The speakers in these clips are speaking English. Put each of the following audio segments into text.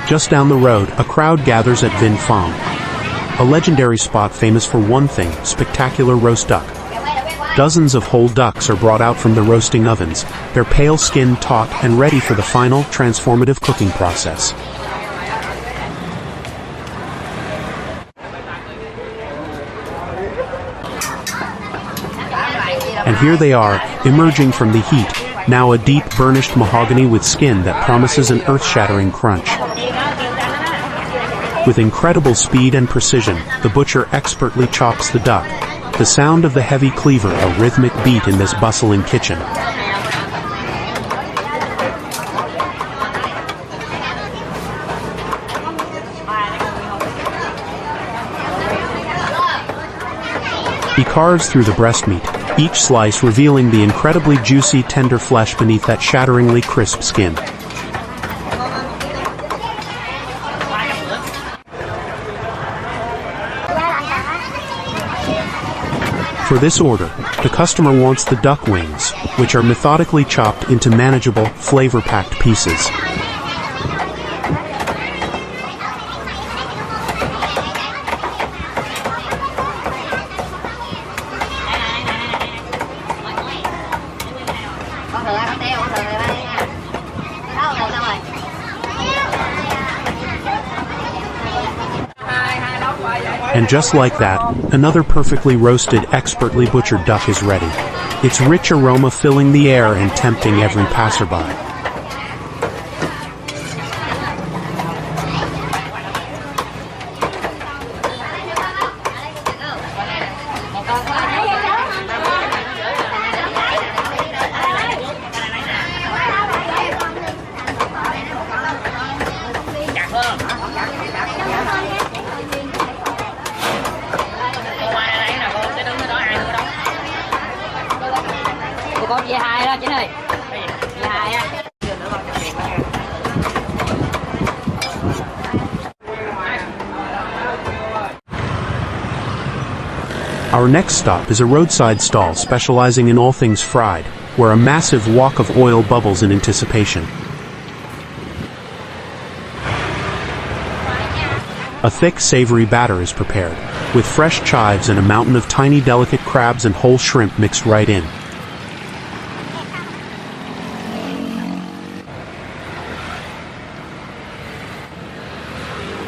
Just down the road, a crowd gathers at Vinh Phang, a legendary spot famous for one thing: spectacular roast duck. Dozens of whole ducks are brought out from the roasting ovens, their pale skin taut and ready for the final, transformative cooking process. And here they are, emerging from the heat, now a deep burnished mahogany with skin that promises an earth-shattering crunch. With incredible speed and precision, the butcher expertly chops the duck, the sound of the heavy cleaver a rhythmic beat in this bustling kitchen. He carves through the breast meat, each slice revealing the incredibly juicy, tender flesh beneath that shatteringly crisp skin. For this order, the customer wants the duck wings, which are methodically chopped into manageable, flavor-packed pieces. And just like that, another perfectly roasted, expertly butchered duck is ready, its rich aroma filling the air and tempting every passerby. Our next stop is a roadside stall specializing in all things fried, where a massive wok of oil bubbles in anticipation. A thick, savory batter is prepared, with fresh chives and a mountain of tiny, delicate crabs and whole shrimp mixed right in.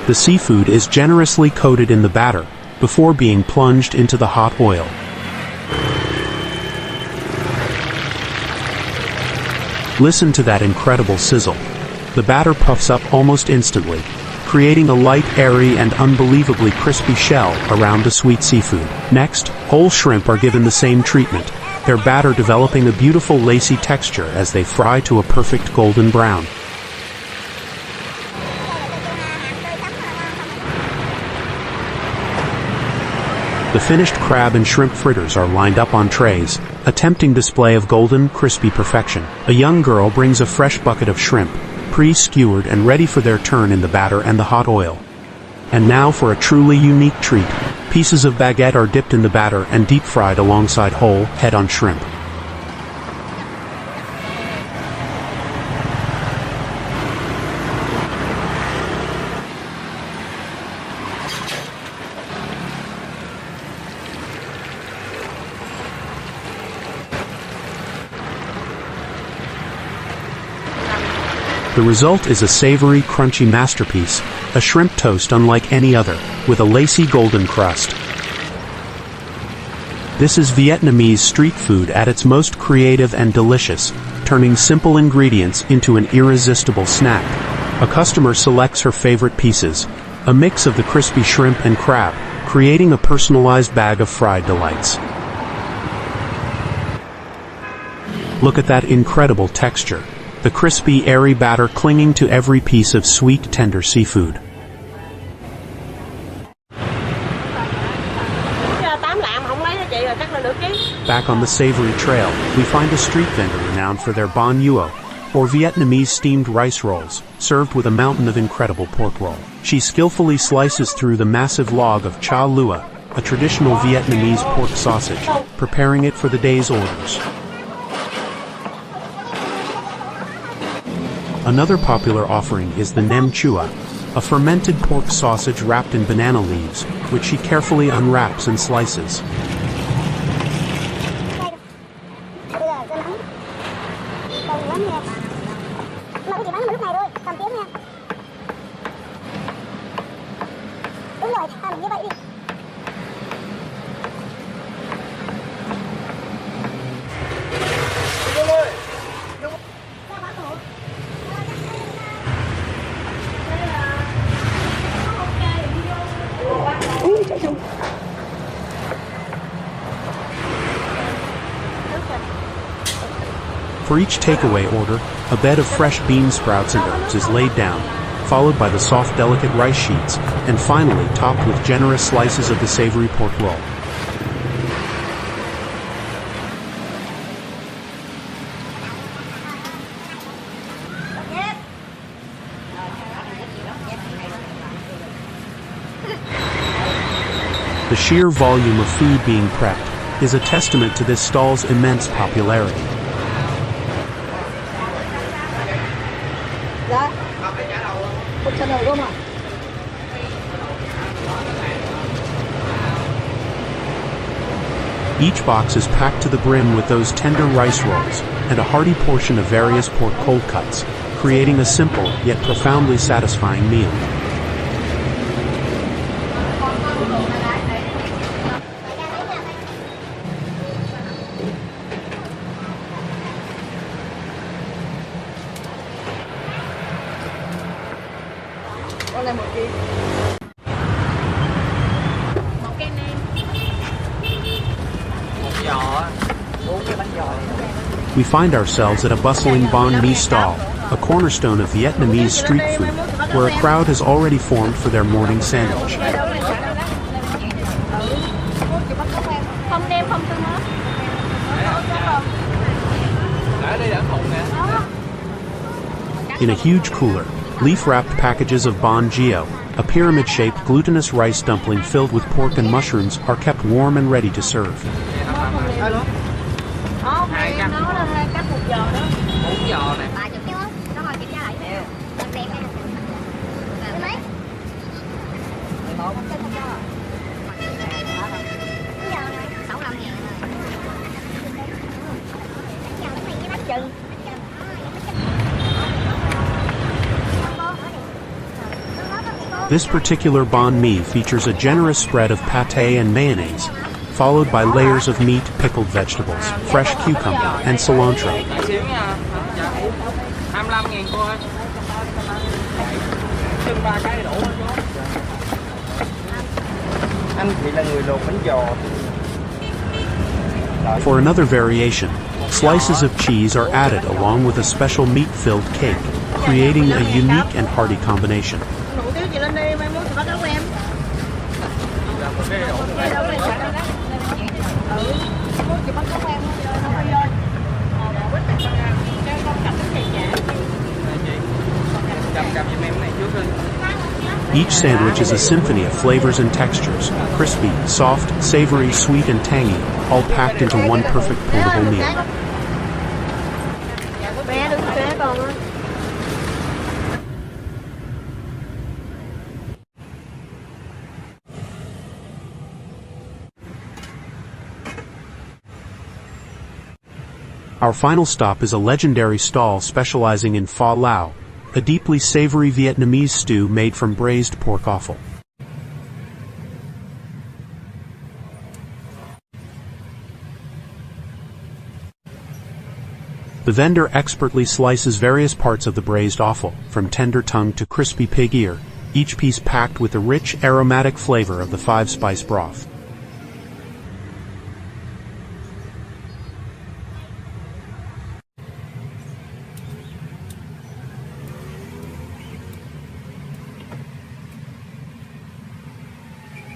The seafood is generously coated in the batter, before being plunged into the hot oil. Listen to that incredible sizzle. The batter puffs up almost instantly, creating a light, airy, and unbelievably crispy shell around the sweet seafood. Next, whole shrimp are given the same treatment, their batter developing a beautiful lacy texture as they fry to a perfect golden brown. The finished crab and shrimp fritters are lined up on trays, a tempting display of golden, crispy perfection. A young girl brings a fresh bucket of shrimp, pre-skewered and ready for their turn in the batter and the hot oil. And now for a truly unique treat. Pieces of baguette are dipped in the batter and deep-fried alongside whole, head-on shrimp. The result is a savory, crunchy masterpiece, a shrimp toast unlike any other, with a lacy golden crust. This is Vietnamese street food at its most creative and delicious, turning simple ingredients into an irresistible snack. A customer selects her favorite pieces, a mix of the crispy shrimp and crab, creating a personalized bag of fried delights. Look at that incredible texture. The crispy, airy batter clinging to every piece of sweet, tender seafood. Back on the savory trail, we find a street vendor renowned for their banh yuo, or Vietnamese steamed rice rolls, served with a mountain of incredible pork roll. She skillfully slices through the massive log of cha lua, a traditional Vietnamese pork sausage, preparing it for the day's orders. Another popular offering is the nem chua, a fermented pork sausage wrapped in banana leaves, which she carefully unwraps and slices. For each takeaway order, a bed of fresh bean sprouts and herbs is laid down, followed by the soft, delicate rice sheets, and finally topped with generous slices of the savory pork roll. The sheer volume of food being prepped is a testament to this stall's immense popularity. Each box is packed to the brim with those tender rice rolls and a hearty portion of various pork cold cuts, creating a simple yet profoundly satisfying meal. We find ourselves at a bustling banh mi stall, a cornerstone of Vietnamese street food, where a crowd has already formed for their morning sandwich. In a huge cooler, leaf-wrapped packages of banh gio, a pyramid-shaped glutinous rice dumpling filled with pork and mushrooms, are kept warm and ready to serve. This particular banh mi features a generous spread of pâté and mayonnaise, followed by layers of meat, pickled vegetables, fresh cucumber, and cilantro. For another variation, slices of cheese are added along with a special meat-filled cake, creating a unique and hearty combination. Each sandwich is a symphony of flavors and textures, crispy, soft, savory, sweet, and tangy, all packed into one perfect portable meal. Our final stop is a legendary stall specializing in pho lao, a deeply savory Vietnamese stew made from braised pork offal. The vendor expertly slices various parts of the braised offal, from tender tongue to crispy pig ear, each piece packed with the rich, aromatic flavor of the five-spice broth.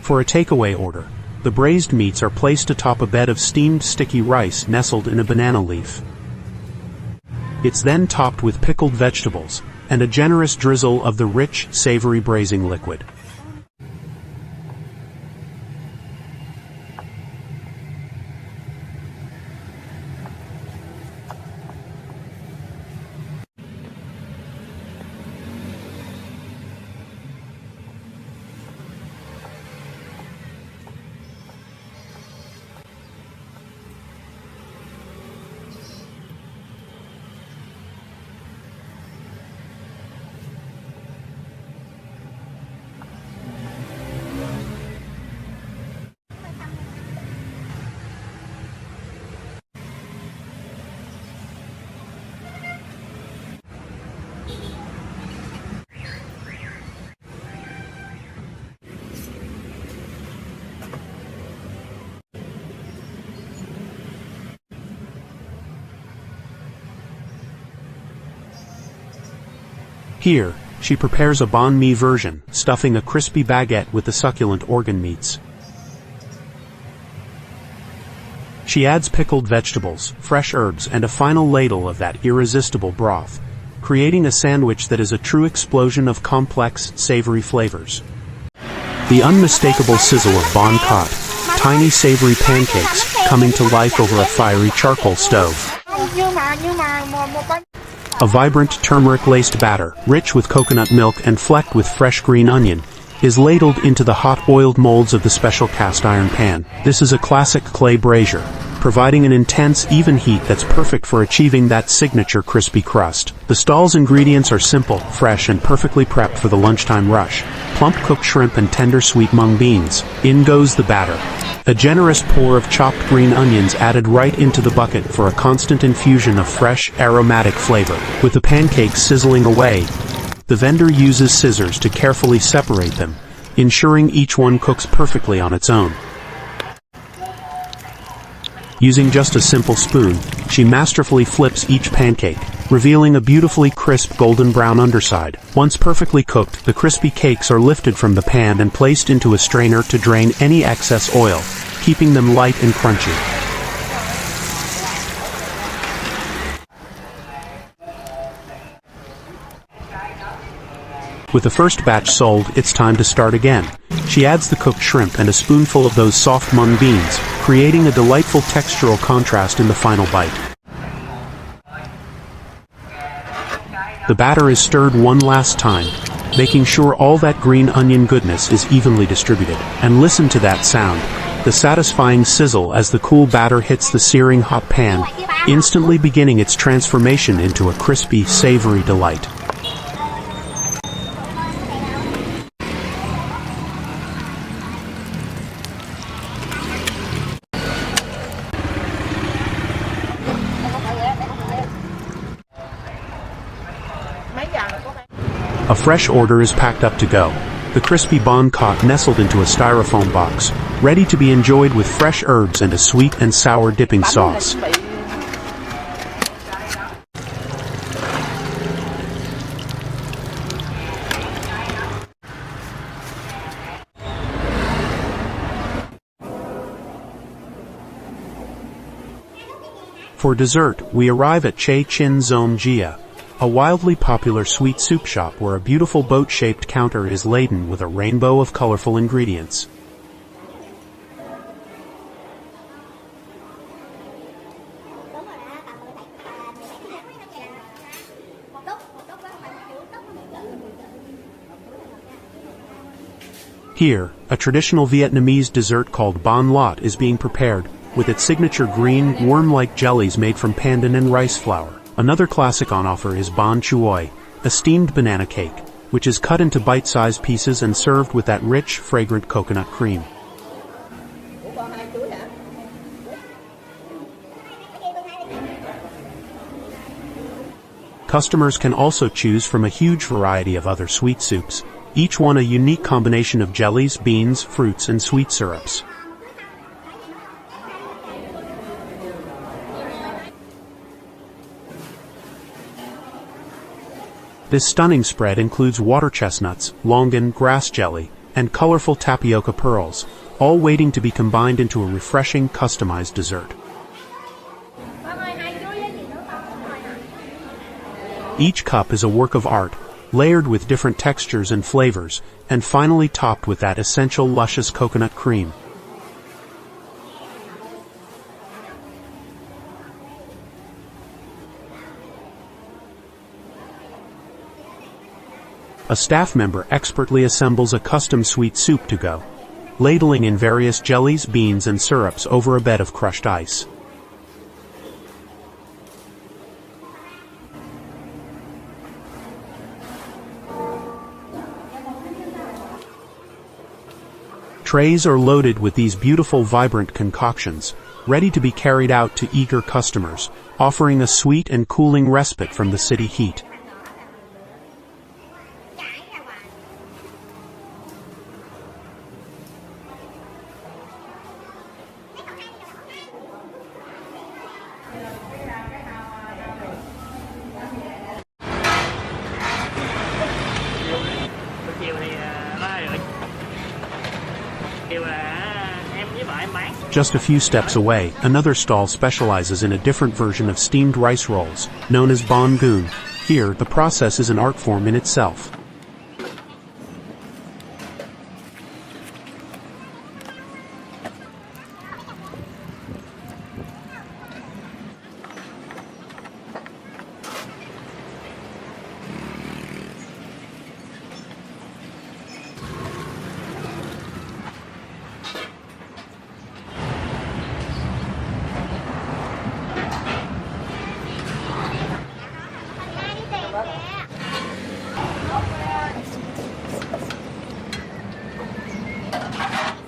For a takeaway order, the braised meats are placed atop a bed of steamed sticky rice nestled in a banana leaf. It's then topped with pickled vegetables and a generous drizzle of the rich, savory braising liquid. Here, she prepares a banh mi version, stuffing a crispy baguette with the succulent organ meats. She adds pickled vegetables, fresh herbs, and a final ladle of that irresistible broth, creating a sandwich that is a true explosion of complex, savory flavors. The unmistakable sizzle of Uncut, tiny savory pancakes coming to life over a fiery charcoal stove. A vibrant turmeric-laced batter, rich with coconut milk and flecked with fresh green onion, is ladled into the hot oiled molds of the special cast iron pan. This is a classic clay brazier, providing an intense, even heat that's perfect for achieving that signature crispy crust. The stall's ingredients are simple, fresh, and perfectly prepped for the lunchtime rush. Plump cooked shrimp and tender sweet mung beans. In goes the batter. A generous pour of chopped green onions added right into the bucket for a constant infusion of fresh, aromatic flavor. With the pancakes sizzling away, the vendor uses scissors to carefully separate them, ensuring each one cooks perfectly on its own. Using just a simple spoon, she masterfully flips each pancake, revealing a beautifully crisp golden brown underside. Once perfectly cooked, the crispy cakes are lifted from the pan and placed into a strainer to drain any excess oil, keeping them light and crunchy. With the first batch sold, it's time to start again. She adds the cooked shrimp and a spoonful of those soft mung beans, creating a delightful textural contrast in the final bite. The batter is stirred one last time, making sure all that green onion goodness is evenly distributed. And listen to that sound, the satisfying sizzle as the cool batter hits the searing hot pan, instantly beginning its transformation into a crispy, savory delight. A fresh order is packed up to go. The crispy Uncut nestled into a styrofoam box, ready to be enjoyed with fresh herbs and a sweet and sour dipping sauce. For dessert, we arrive at Che Chin Zom Gia, a wildly popular sweet soup shop where a beautiful boat-shaped counter is laden with a rainbow of colorful ingredients. Here, a traditional Vietnamese dessert called Bon Lot is being prepared, with its signature green, worm-like jellies made from pandan and rice flour. Another classic on offer is Bon Chuoi, a steamed banana cake, which is cut into bite-sized pieces and served with that rich, fragrant coconut cream. Customers can also choose from a huge variety of other sweet soups, each one a unique combination of jellies, beans, fruits, and sweet syrups. This stunning spread includes water chestnuts, longan, grass jelly, and colorful tapioca pearls, all waiting to be combined into a refreshing, customized dessert. Each cup is a work of art, layered with different textures and flavors, and finally topped with that essential luscious coconut cream. A staff member expertly assembles a custom sweet soup to go, ladling in various jellies, beans, and syrups over a bed of crushed ice. Trays are loaded with these beautiful, vibrant concoctions, ready to be carried out to eager customers, offering a sweet and cooling respite from the city heat. Just a few steps away, another stall specializes in a different version of steamed rice rolls, known as banh goon. Here, the process is an art form in itself.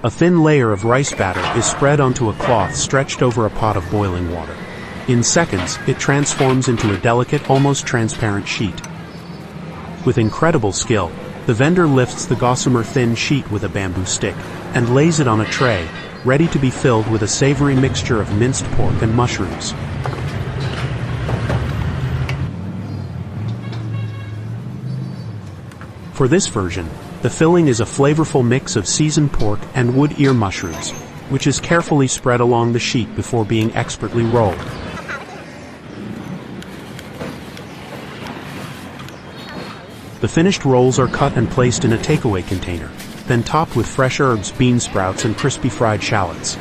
A thin layer of rice batter is spread onto a cloth stretched over a pot of boiling water. In seconds, it transforms into a delicate, almost transparent sheet. With incredible skill, the vendor lifts the gossamer thin sheet with a bamboo stick and lays it on a tray, ready to be filled with a savory mixture of minced pork and mushrooms. For this version, the filling is a flavorful mix of seasoned pork and wood ear mushrooms, which is carefully spread along the sheet before being expertly rolled. The finished rolls are cut and placed in a takeaway container, then topped with fresh herbs, bean sprouts, and crispy fried shallots.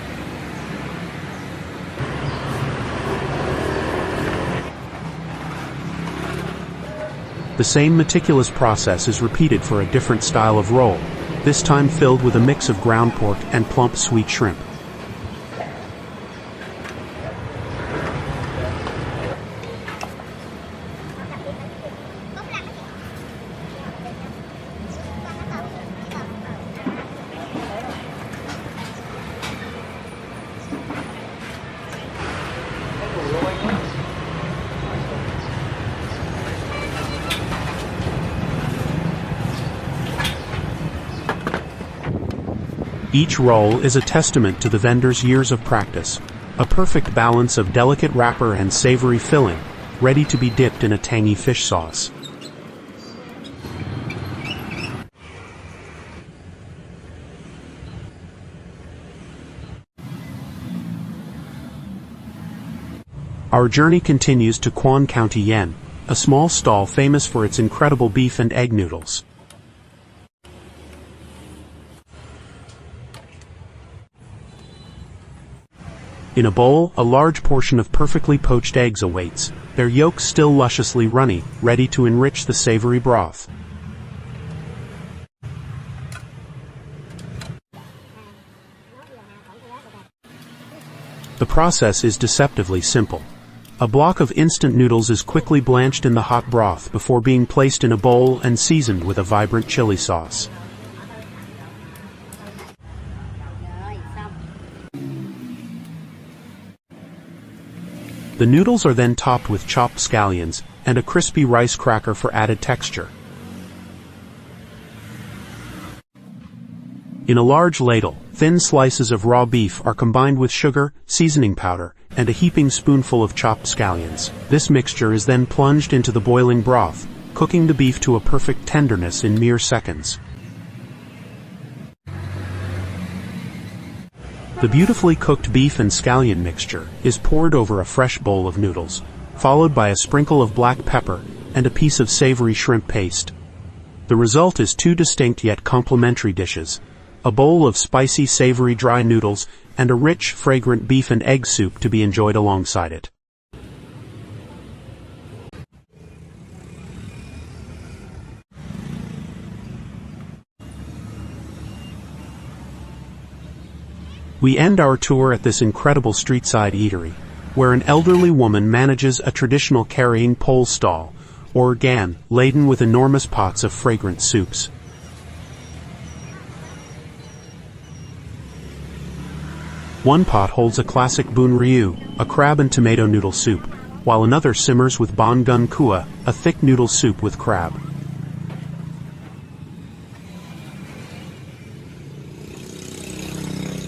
The same meticulous process is repeated for a different style of roll, this time filled with a mix of ground pork and plump sweet shrimp. Each roll is a testament to the vendor's years of practice, a perfect balance of delicate wrapper and savory filling, ready to be dipped in a tangy fish sauce. Our journey continues to Quan County Yen, a small stall famous for its incredible beef and egg noodles. In a bowl, a large portion of perfectly poached eggs awaits, their yolks still lusciously runny, ready to enrich the savory broth. The process is deceptively simple. A block of instant noodles is quickly blanched in the hot broth before being placed in a bowl and seasoned with a vibrant chili sauce. The noodles are then topped with chopped scallions and a crispy rice cracker for added texture. In a large ladle, thin slices of raw beef are combined with sugar, seasoning powder, and a heaping spoonful of chopped scallions. This mixture is then plunged into the boiling broth, cooking the beef to a perfect tenderness in mere seconds. The beautifully cooked beef and scallion mixture is poured over a fresh bowl of noodles, followed by a sprinkle of black pepper and a piece of savory shrimp paste. The result is two distinct yet complementary dishes: a bowl of spicy savory dry noodles and a rich, fragrant beef and egg soup to be enjoyed alongside it. We end our tour at this incredible street-side eatery, where an elderly woman manages a traditional carrying pole stall, or gan, laden with enormous pots of fragrant soups. One pot holds a classic bun ryu, a crab and tomato noodle soup, while another simmers with banh gun kua, a thick noodle soup with crab.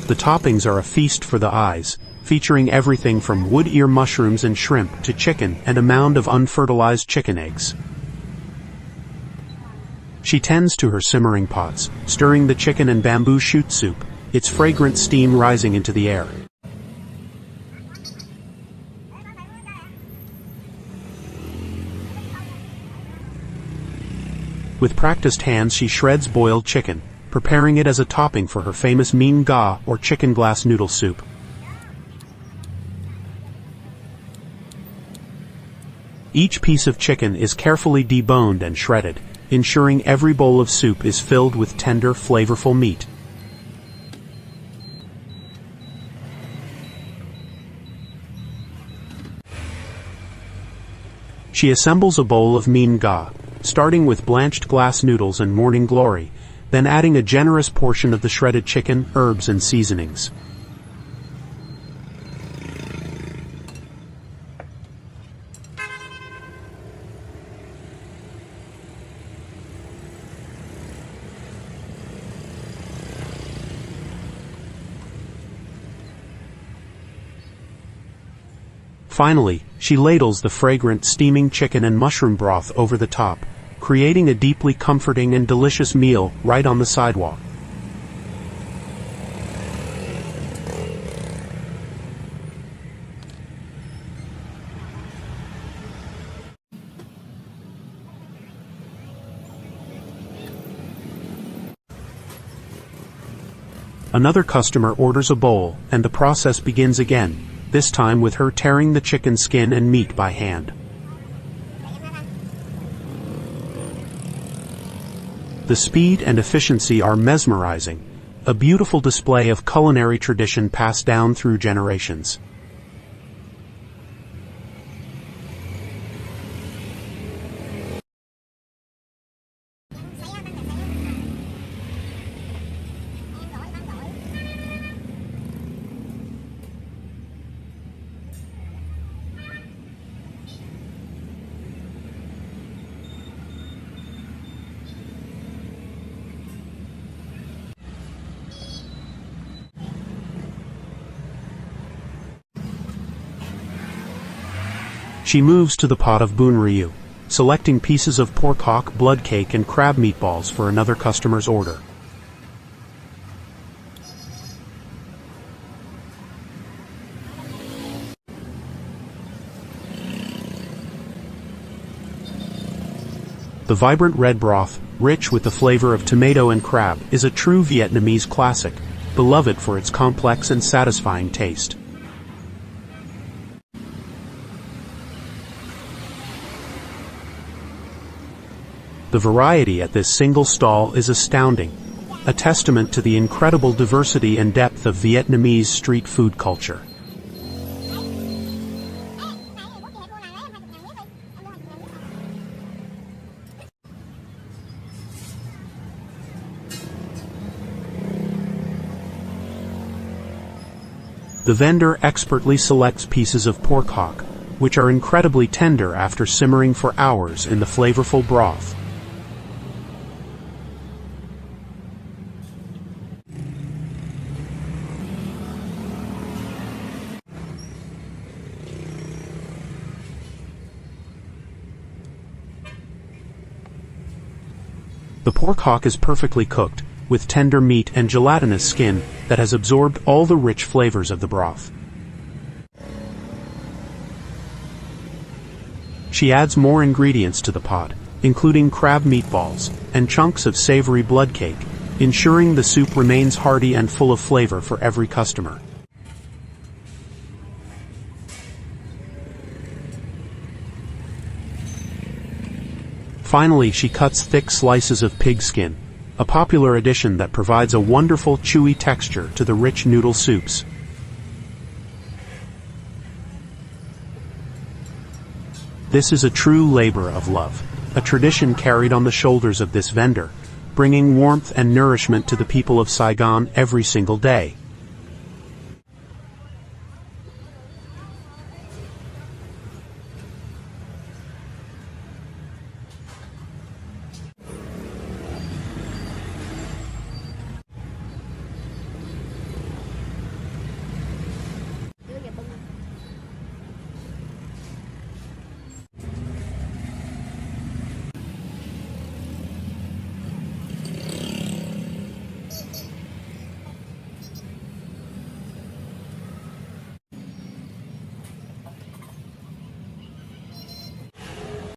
The toppings are a feast for the eyes, featuring everything from wood ear mushrooms and shrimp to chicken and a mound of unfertilized chicken eggs. She tends to her simmering pots, stirring the chicken and bamboo shoot soup, its fragrant steam rising into the air. With practiced hands she shreds boiled chicken, preparing it as a topping for her famous mein ga or chicken glass noodle soup. Each piece of chicken is carefully deboned and shredded, ensuring every bowl of soup is filled with tender, flavorful meat. She assembles a bowl of mein ga, starting with blanched glass noodles and morning glory, then adding a generous portion of the shredded chicken, herbs and seasonings. Finally, she ladles the fragrant steaming chicken and mushroom broth over the top, creating a deeply comforting and delicious meal right on the sidewalk. Another customer orders a bowl, and the process begins again, this time with her tearing the chicken skin and meat by hand. The speed and efficiency are mesmerizing, a beautiful display of culinary tradition passed down through generations. She moves to the pot of bun ryu, selecting pieces of pork hock, blood cake, and crab meatballs for another customer's order. The vibrant red broth, rich with the flavor of tomato and crab, is a true Vietnamese classic, beloved for its complex and satisfying taste. The variety at this single stall is astounding, a testament to the incredible diversity and depth of Vietnamese street food culture. The vendor expertly selects pieces of pork hock, which are incredibly tender after simmering for hours in the flavorful broth. The pork hock is perfectly cooked, with tender meat and gelatinous skin that has absorbed all the rich flavors of the broth. She adds more ingredients to the pot, including crab meatballs and chunks of savory blood cake, ensuring the soup remains hearty and full of flavor for every customer. Finally, she cuts thick slices of pig skin, a popular addition that provides a wonderful chewy texture to the rich noodle soups. This is a true labor of love, a tradition carried on the shoulders of this vendor, bringing warmth and nourishment to the people of Saigon every single day.